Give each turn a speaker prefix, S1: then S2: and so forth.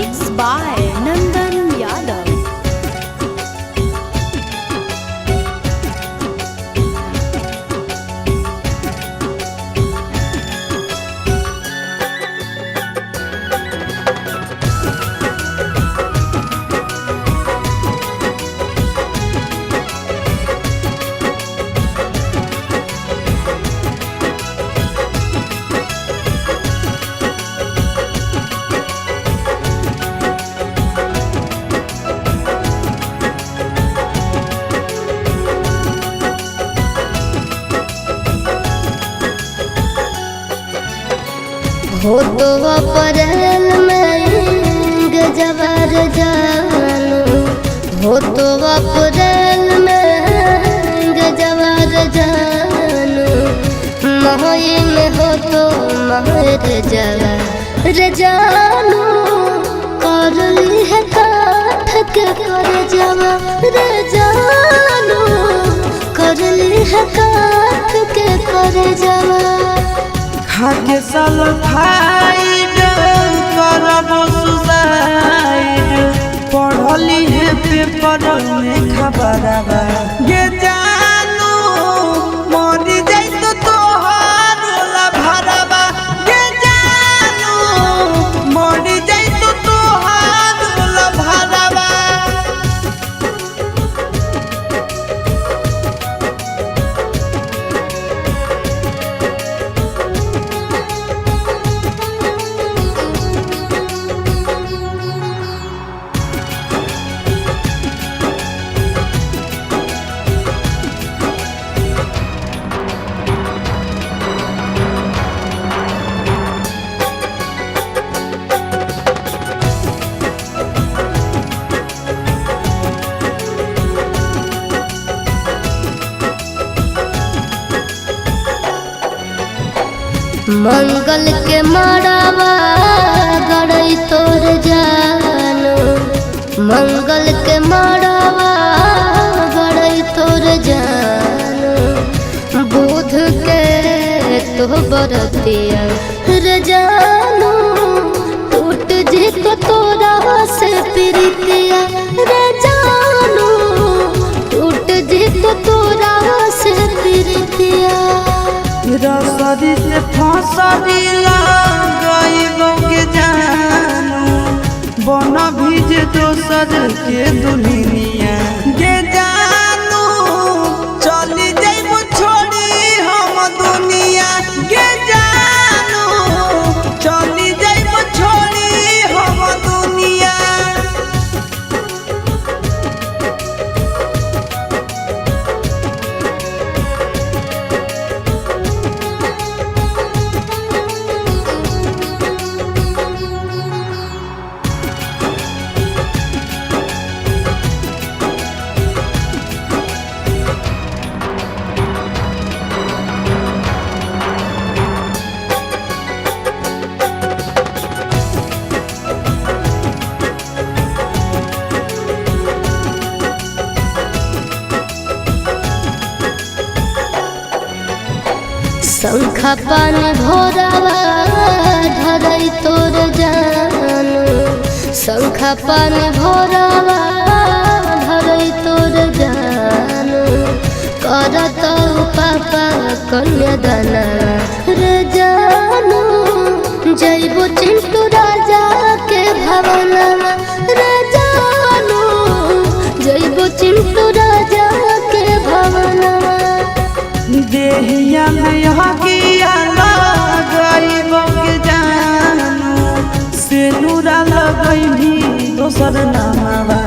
S1: Mixed by Nandan Yadav.
S2: हो तो अप्रैल में गजबर जानू, हो तो अप्रैल में गजबर जानू, मई में हो तो महर जवार जानू, कर ली है काठ के कर जवार जानू, कर ली है काठ के कर जवार।
S3: खाके सल्फाइड करब सुसाइड, पढ़ली है पेपर में खबरबा ये जानू, मरी जाई तो तोहार भरबा ये जानू, मरी जाई तो तोहार भरबा।
S2: मंगल के मड़ावा गड़ई तोर जानू, मंगल के मड़ावा गड़ई तोर जानू, बुध के तो बरतिया रे जानू, टूट जी तो तोरा से प्रीतिया रे जानू, टूट जी तो तोरा से प्रीतिया।
S3: रसरी से फसरी लगाइबो के जानू, बना भीज दोसर के दुल्हनिया के जानू, चली जाइबो छोड़ी हम दुनिया के जानू, चली जाइबो छोड़ी हम दुनिया।
S2: शंखा पानी भोरावा धरई तोर जानू, शंखा पानी भोरावा धरई तोर जानू, करत पापा कन्यादाना रे जानू, जइबो चिंटू राजा के भवनवा रे जानू, जइबो चिंटू राजा के भवनवा।
S3: देहिया में हकिया लगाइबो के जानू, से नूरा लगैनी दोसर नामवा